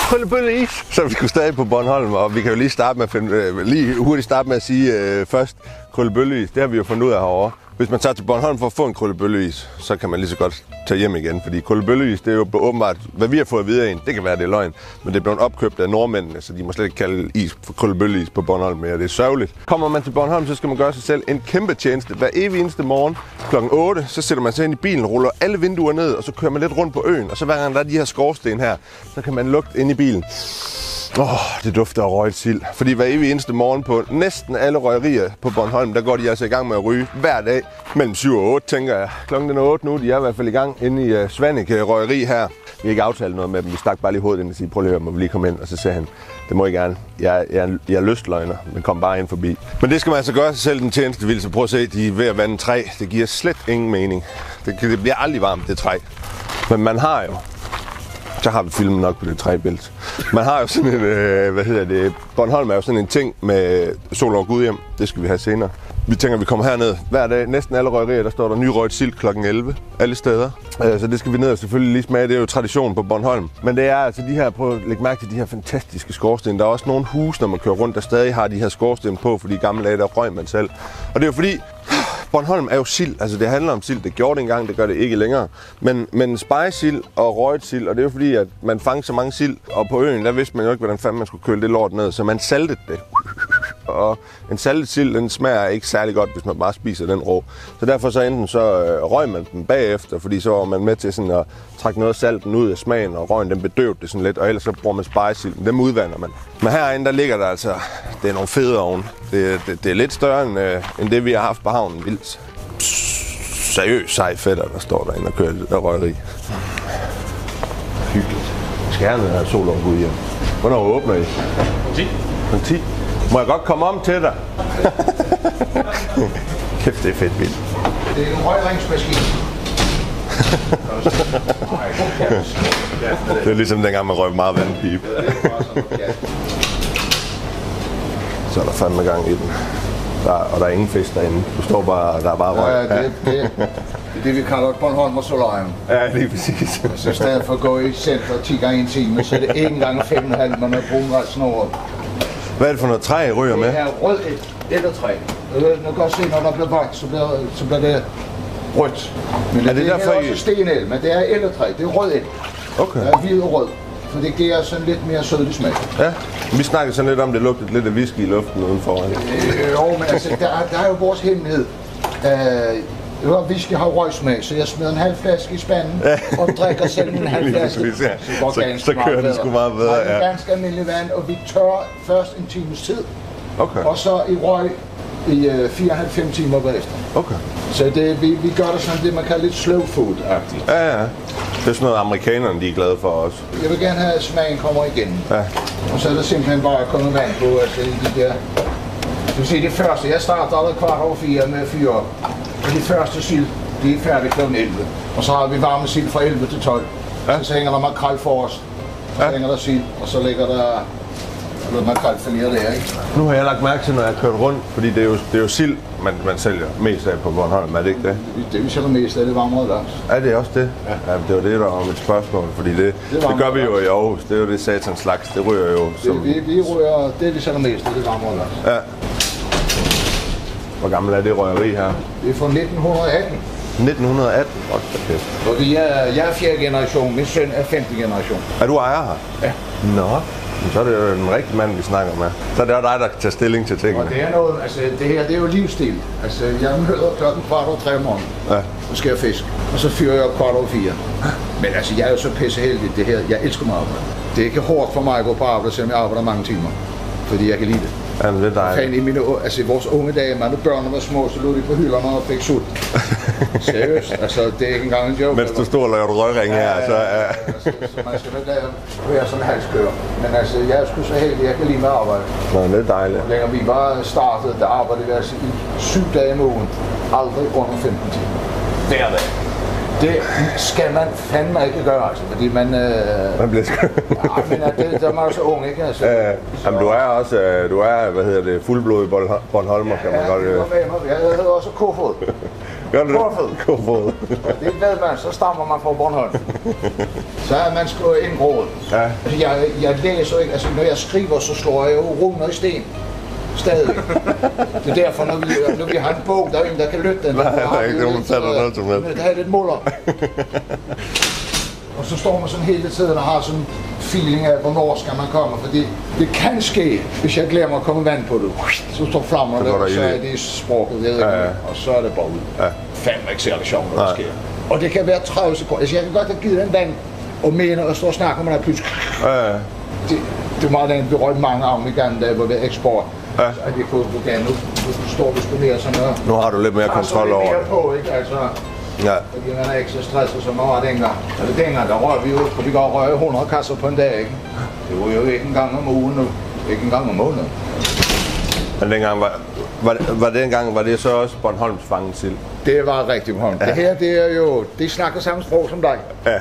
Krøllebølle-is. Så vi skulle stadig på Bornholm, og vi kan jo lige starte med at sige først krøllebølle-is. Det har vi jo fundet ud af herovre. Hvis man tager til Bornholm for at få en krøllebølle-is, så kan man lige så godt tage hjem igen. Fordi krøllebølle-is, det er jo åbenbart, hvad vi har fået videre en. Det kan være, det er løgn, men det er blevet opkøbt af nordmændene, så de må slet ikke kalde is for krøllebølle-is på Bornholm mere. Det er sørgeligt. Kommer man til Bornholm, så skal man gøre sig selv en kæmpe tjeneste. Hver evig eneste morgen kl. 8, så sætter man sig ind i bilen, ruller alle vinduer ned, og så kører man lidt rundt på øen. Og så hver gang der er de her skorsten her, så kan man lugte ind i bilen. Det dufter af røget sild. Fordi hver evig eneste morgen på næsten alle røgerier på Bornholm, der går de altså i gang med at ryge hver dag mellem 7 og 8, tænker jeg. Klokken er 8 nu, de er i hvert fald i gang inde i Svanike røgeri her. Vi har ikke aftalt noget med dem. Vi stak bare lige hovedet ind og sige, prøv lige at høre, må vi lige komme ind? Og så sagde han, det må I gerne. Jeg er lystløgner, men kom bare ind forbi. Men det skal man altså gøre sig selv den tjeneste, vil. Så prøv at se, de er ved at vande træ. Det giver slet ingen mening. Det bliver aldrig varmt, det træ. Men man har jo, så har vi filmet nok på det træbælt. Man har jo sådan en, Bornholm er jo sådan en ting med sol over Gudhjem. Det skal vi have senere. Vi tænker, at vi kommer herned hver dag. Næsten alle røgerier, der står der nyrøget sild kl. 11. Alle steder. Så det skal vi ned og selvfølgelig lige smage. Det er jo tradition på Bornholm. Men det er altså de her, prøv at lægge mærke til de her fantastiske skorsten. Der er også nogle huse, når man kører rundt, der stadig har de her skorsten på, fordi i gamle dage, der røg man selv. Og det er jo fordi, Bornholm er jo sild, altså det handler om sild. Det gjorde det engang, det gør det ikke længere. Men spegesild og røget sild, og det er jo fordi, at man fangede så mange sild, og på øen, der vidste man jo ikke, hvordan fanden man skulle køle det lort ned, så man saltede det. Og en saltet sild, den smager ikke særlig godt, hvis man bare spiser den rå. Så derfor så enten så røg man den bagefter, fordi så var man med til sådan at trække noget af salten ud af smagen, og røgen den bedøvede det sådan lidt, og ellers så bruger man spegesild. Dem udvander man. Men herinde, der ligger der altså, det er nogle fede ovne. Det er lidt større end det, vi har haft på havnen. Vildt seriøst sej fætter, der står derinde og kører det der røgeri. Hyggeligt. Vi skal hernede have sol over Gudhjem. Hvornår åbner I? 10. 10. Må jeg godt komme om til dig? Kæft, det er fedt vildt. Det er en røgringsmaskine. Det er ligesom dengang, man røg meget vandpipe. Så er der fandme gang i den. Og der er ingen fisk derinde. Du står bare, der er bare røg. Ja, det er det, vi kalder Bornholm og solarium. Ja, lige præcis. Så i stedet for at gå i center 10 gange i en time, så er det 1 gange 5,5, man har brun resten over. Hvad er det for noget træ, I ryger med? Det er rød ældretræ. Nu kan jeg se, når der bliver vagt, så bliver det rødt. Men er det derfor, også stenel, men det er ældretræ. Det er rød el. Okay. Det er hvid og rød. For det giver sådan lidt mere sødlig smag. Ja, vi snakkede sådan lidt om, det lugtede lidt af whisky i luften udenfor. Jo, men altså, der er jo vores hemmelighed. Whisky har røgsmag, så jeg smider en halv flaske i spanden og drikker selv en halv flaske. Så kører den sgu meget bedre. Det er ganske almindelig vand, og vi tørrer først en times tid. Okay. Og så i røg i 4,5 timer bagefter. Okay. Så vi gør det sådan det, man kalder lidt slow food-agtigt. Ja. Det er sådan noget, amerikanerne de er glade for også. Jeg vil gerne have, at smagen kommer igen. Ja. Og så er der simpelthen bare kommet vand på, altså de der. Du vil se det første, jeg starter allerede 4:15 med at fyre op. Og de første sild, de er færdige kl. 11. Og så har vi varme sild fra 11 til 12. Ja. Så hænger der makrel forrest. Så hænger der sild, og så ligger der makrelfiléer der, ikke? Nu har jeg lagt mærke til, når jeg har kørt rundt, fordi det er jo sild, man sælger mest af på Bornholm, er det ikke det? Det vi sælger mest af, det er varmrød laks. Er det også det? Ja. Det var det, der var mit spørgsmål, fordi det gør vi jo i Aarhus. Det er jo det satans laks, det ryger jo som... Vi ryger, det vi sælger mest af, det er varmrød laks. Ja. Hvor gammel er det røgeri her? Det er fra 1918. 1918? Og jeg er 4. generation, min søn er 5. generation. Er du ejer her? Ja. Nå, så er det jo den rigtige mand, vi snakker med. Så er det også dig, der kan tage stilling til tingene. Og det er noget, altså det her, det er jo livsstil. Altså jeg møder klokken 3:15 om morgenen, og skærer fisk, og så fyrer jeg op 4:15. Men altså jeg er jo så pisseheldig, det her, jeg elsker mig arbejde. Det er ikke hårdt for mig at gå på arbejde, selvom jeg arbejder mange timer, fordi jeg kan lide det. Ja, det er dejligt. I vores unge dage, når børnene var små, så lå de på hylderne og fik sult. Seriøst, altså det er ikke engang en joke. Mens du stod og lavede røgring her, så... Så man skal være sådan en halskører. Men altså, jeg er sgu så heldig, jeg kan lide med arbejde. Nå, det er dejligt. Længere vi bare startede, der arbejdede vi altså i 7 dage om ugen. Aldrig under 15 timer. Hver dag. Det skal man fandme ikke gøre, altså, fordi man bliver sgu... men der er man så ung, ikke? Altså, jamen, du er også, fuldblodig Bornholmer, kan man godt... Jeg hedder også kofod. Gør du det? Kåfod. Kåfod. Det ved man, så stammer man fra Bornholm. Så er man sgu indgroet. Ja. Jeg læser ikke, altså når jeg skriver, så slår jeg jo runer i sten. Stadig. Det er derfor, når vi har en bog, der er ingen, der kan lytte den. Nej, der er ikke nogen, der tager noget som helst. Det har lidt muller. Og så står man sådan hele tiden og har sådan en feeling af, hvornår skal man komme. Fordi det kan ske, hvis jeg glemmer at komme vand på det. Så står flammerne der, og så er det sprukket. Og så er det bare ud. Ja. Fandme ikke særlig sjovt, når det sker. Og det kan være 30 sekunder. Altså, jeg kan godt have givet den vand og mener og stå og snakke om, at pludselig. Det er meget den, vi røg mange af i gamle dage, hvor vi eksport. Ja. Så er det fået på nu står vi sgu mere sådan noget. Nu har du lidt mere kontrol over det. På, ikke? Altså, ja. Fordi man er ikke så stresset som man var dengang. Altså dengang, der røg vi jo, for vi går røge 100 kasser på en dag, ikke? Det var jo ikke engang om ugen nu. Ikke engang om måneden. Men dengang var det så også Bornholms fangesild? Det var rigtig Bornholm. Ja. Det her, det er jo, de snakker samme sprog som dig. Ja.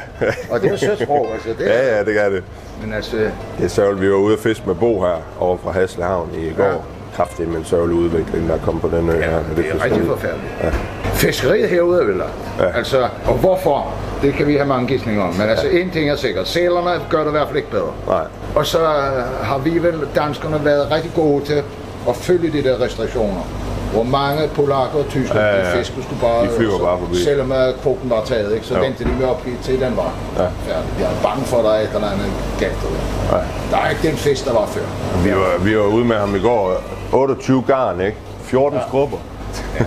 Og det er jo sødt sprog, altså. Det er, ja, det gør det. Men altså... Det er sørgeligt, vi var ude at fiske med Bo her over fra Haslehavn i går. Ja. Kraftigt med en sørgelig udvikling, der kom på den ø her. Ja, det er rigtig forfærdeligt. Ja. Fiskeriet herude er vel der. Ja. Altså, og hvorfor? Det kan vi have mange gidsninger om. Men altså, en ting er sikkert. Sælerne gør det i hvert fald ikke bedre. Nej. Og så har vi vel, danskerne, været rigtig gode til at følge de der restriktioner. Hvor mange polakker og tyskere, de fisker skulle bare, bare forbi. Selvom kvoten var taget, ikke? Så ventede de med op til den var færdig. Jeg er bange for, at der er et eller andet galt. Der er ikke den fisk, der var før. Vi var ude med ham i går. 28 garn, ikke? 14 skrubber. Ja,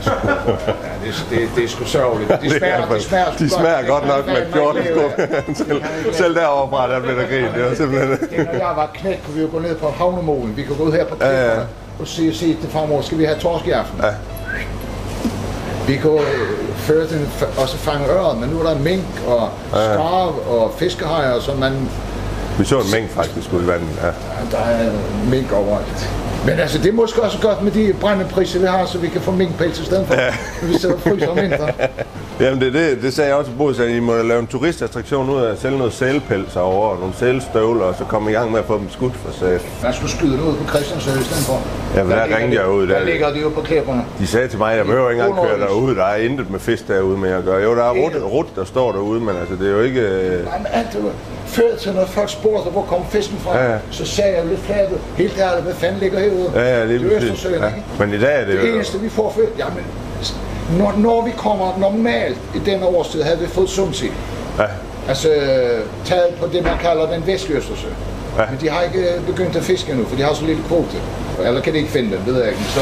det er sgu sørgeligt. De smager godt nok med 14 skrubber. Selv derovre fra, der blev der grin. Det var simpelthen... Når jeg var knægt, kunne vi jo gå ned på havnemolen. Vi kunne gå ud her på klipperne og se til farmor, skal vi have torsk i aften? Ja. Vi kunne før også fange øret, men nu er der mink og skarv og fiskehajer, så man... Vi så en mink faktisk ude i vandet, ja. Der er mink overalt. Men altså, det er måske også godt med de brændepriser, vi har, så vi kan få minkpels i stedet for, når vi sidder og fryser om vinteren. Jamen det sagde jeg også til Bo, at I må lave en turistattraktion ud af at sælge noget sælpels herovre, og nogle sælstøvler, og så komme i gang med at få dem skudt for sig. Man skulle skyde det ud på Christiansø i stedet for. Ja, men der ringte jeg ud. Der ligger de jo på klipperne. De sagde til mig, at jeg behøver ikke engang køre derude, der er intet med fisk derude med at gøre. Jo, der er rut, der står derude, men altså, det er jo ikke... Nej, men alt det var... Før til, når folk spurgte, hvor kom fisken fra, så sagde jeg lidt fladet, helt ærligt, hvad fanden ligger herude? Ja, lige det er Østersøen, ikke? Men i dag er det jo... Det eneste, vi får før... Jamen, når vi kommer normalt i denne årstid, havde vi fået sundsild. Ja. Altså, taget på det, man kalder den vestlige Østersø. Ja. Men de har ikke begyndt at fiske endnu, for de har så lille kvote. Eller kan de ikke finde den, ved jeg ikke. Så,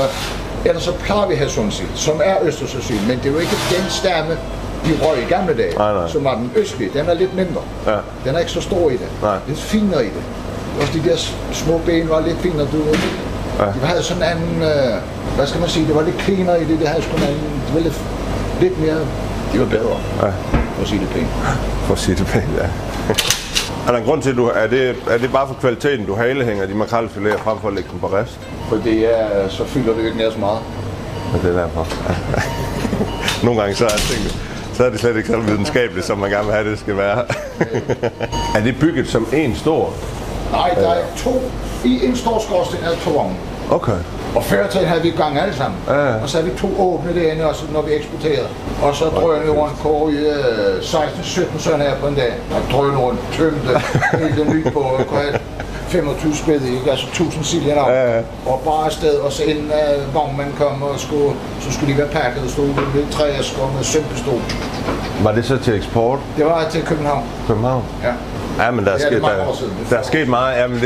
ellers så plejer vi at have sundsild, som er Østersøsild, men det er jo ikke den stamme, vi røg i gamle dage, som var den østlige. Den er lidt mindre. Ja. Den er ikke så stor i det. Lidt finere i det. Også de der små ben var lidt finere, du ved. Ja. De havde sådan en anden, hvad skal man sige, det var lidt cleanere i det. Det havde sgu det var lidt mere, de var bedre. Ja. For at sige det pænt. For at sige det pænt, ja. Er der en grund til, at er det bare for kvaliteten, du halehænger de makrelfiléer frem for at lægge dem på rest? Fordi så fylder det jo ikke nær så meget. Ja, det er derfor. Ja. Nogle gange så er det slet ikke så videnskabeligt, som man gerne vil have, det skal være. Er det bygget som en stor? Nej, der er to. I en stor skorsten er 2 vogne. Okay. Og før havde vi gang alle sammen. Og så havde vi 2 åbne derinde, også, når vi eksporterede. Og så drønede vi rundt på 16-17 sådan her på en dag. Og drønede rundt, tømte helt nyt på 25 spæd, altså 1000 siljer og bare afsted, og så inden vognmanden kom, og så skulle de være pakket, og stod med trææsker med sømpestol. Var det så til eksport? Det var til København. København? Ja. Ja, men der er sket meget. Jamen,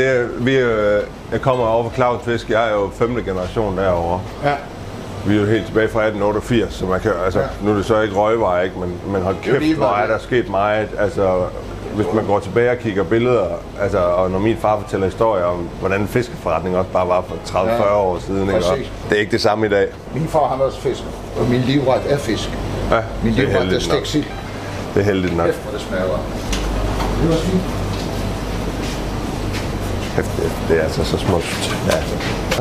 jeg kommer over fra Claus Fisk, jeg er jo 5. generation derovre. Ja. Vi er jo helt tilbage fra 1888, så man kan, altså, nu er det så ikke røgvarer, ikke, men hold kæft, hvor er der sket meget. Altså, hvis man går tilbage og kigger billeder, altså, og når min far fortæller historier om, hvordan en fiskeforretning også bare var for 30-40 år siden, ikke? Det er ikke det samme i dag. Min far har været fisker, og min livret er fisk. Ja, min livret er stegt sild. Det er heldigt nok. Efter det smager godt. Det var fint. Det er altså så smukt. Ja.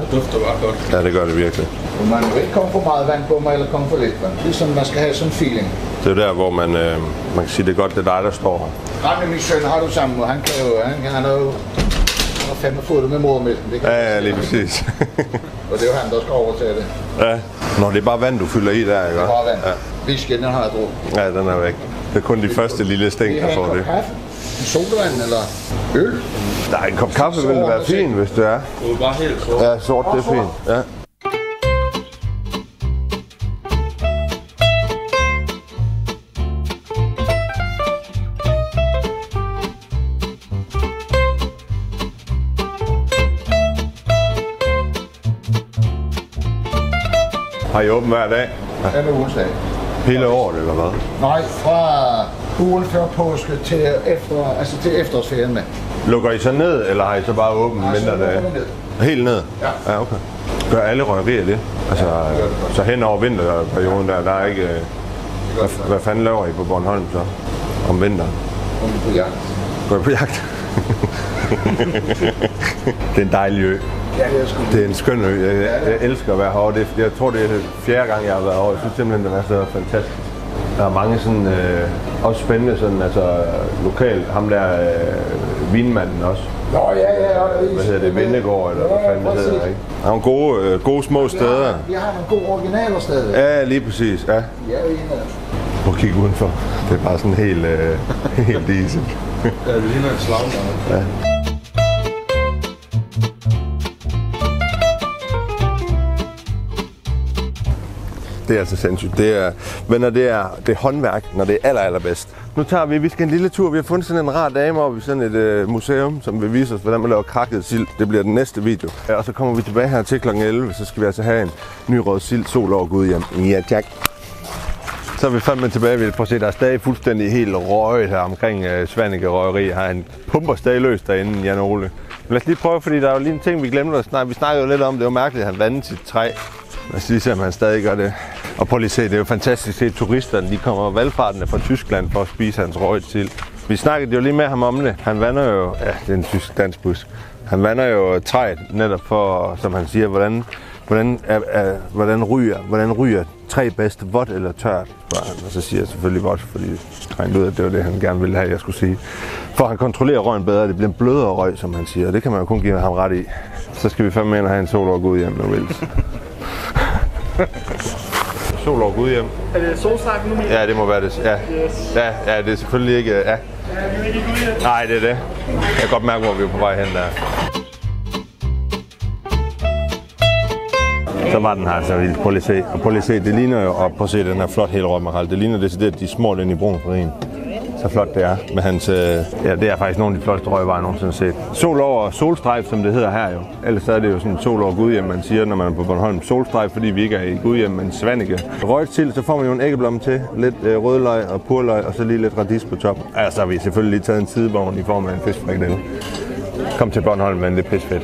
Det dufter bare godt. Ja, det gør det virkelig. Man vil ikke komme for meget vand på mig, eller komme for lidt vand. Ligesom man skal have sådan en feeling. Det er der, hvor man kan sige, det er godt, det er dig, der står her. Rane, min søn har du sammen, og han kan jo, han har fandme fået det med modermælken. Ja, lige præcis. Og det er jo han, der skal overtage det. Ja. Nå, det er bare vand, du fylder i der, ikke? Det er bare vand. Ja. Whiskyen, den har jeg drukket. Ja, den er væk. Det er kun de første lille stæng, der får det. Kaffe, en sodavand eller øl. Der er en kop kaffe, vil det være fint, hvis det er. Det er bare helt sort. Ja, sort, det er fint. Ja. Har I åben hver dag? Ja. Eller onsdag. Hele året, eller hvad? Nej, fra ugen før påske til efterårsferien med. Lukker I så ned, eller har I så bare åbent mindre dage? Helt ned? Ja. Ja, okay. Gør alle røgerier det? Altså, så hen over vinterperioden, der er ikke... Hvad fanden laver I på Bornholm så? Om vinteren? Om på jagt. Går I på jagt? Det er en dejlig ø. Ja, det er sgu. Det er en skøn ø. Jeg elsker at være herovre. Jeg tror, det er 4. gang, jeg har været herovre. Jeg synes simpelthen, den er så fantastisk. Der er mange sådan, også spændende sådan, altså lokalt. Ham der vinmanden også. Nå, ja. Hvad hedder det? Vindegård, eller hvad fanden det hedder, ikke? Der er nogle gode små steder. Vi har nogle gode originaler stadig. Ja, lige præcis, ja. Ja, vi er en af. Prøv at kigge udenfor. Det er bare sådan helt decent. Ja, det ligner en slagmark. Ja. Det er altså sindssygt. Det er håndværk, når det er allerbedst. Nu tager vi skal en lille tur. Vi har fundet sådan en rar dame oppe i sådan et museum, som vil vise os, hvordan man laver krakket sild. Det bliver den næste video. Ja, og så kommer vi tilbage her til kl. 11, så skal vi altså have en nyrøget sild, sol over Gud hjem. Ja, tak. Så er vi fandme tilbage. Vi prøver at se, der er stadig fuldstændig helt røget her omkring Svanike Røgeri. Han pumper stadig løs derinde, Jan Ole. Lad os lige prøve, fordi der er jo lige en ting, vi glemte at snakke. Vi snakkede jo lidt om, det var mærkeligt, at han vandede sit træ. Lad os lige se, om han stadig gør det. Og prøv lige at se, det er jo fantastisk at se turisterne. De kommer valgfartende fra Tyskland for at spise hans røget sild. Vi snakkede jo lige med ham om det. Han vander jo, ja, det er en tysk dansk bus. Han vander jo træet netop for, som han siger, hvordan ryger træ bedst, vådt eller tørt? Og så siger jeg selvfølgelig vådt, fordi han ved, at det var det, han gerne ville have, jeg skulle sige. For han kontrollerer røgen bedre, det bliver en blødere røg, som han siger, og det kan man jo kun give ham ret i. Så skal vi fandme ind og have en sol over Gud hjem, nu Wills. Sol over Gud hjem. Er det solstrejfen nu? Ja, det må være det. Ja, Yes. ja, det er selvfølgelig ikke... Ja. Ja, vi er ikke i Gud hjem. Nej, det er det. Jeg kan godt mærke, hvor vi er på vej hen der. Så var den her så vildt. Prøv lige at se. Og prøv lige at se, det ligner jo, og prøv at se den her flot hele rødmakrel. Det ligner decideret de små ind i brun farin. Så flot det er med hans, ja, det er faktisk nogle af de flotteste røgvarer, jeg nogensinde har set. Sol over solstrejf, som det hedder her jo. Ellers er det jo sådan sol over Gudhjem, man siger, når man er på Bornholm. Solstrejf, fordi vi ikke er i Gudhjem, men Svanike. Røget sild, så får man jo en æggeblomme til, lidt rødløg og purløg, og så lige lidt radis på top. Ja, så har vi selvfølgelig lige taget en sidevogn i form af en fiskfrikadelle. Kom til Bornholm, men det er pisfedt.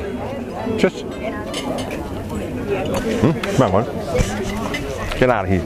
Tjus! Smager godt. Get out of here.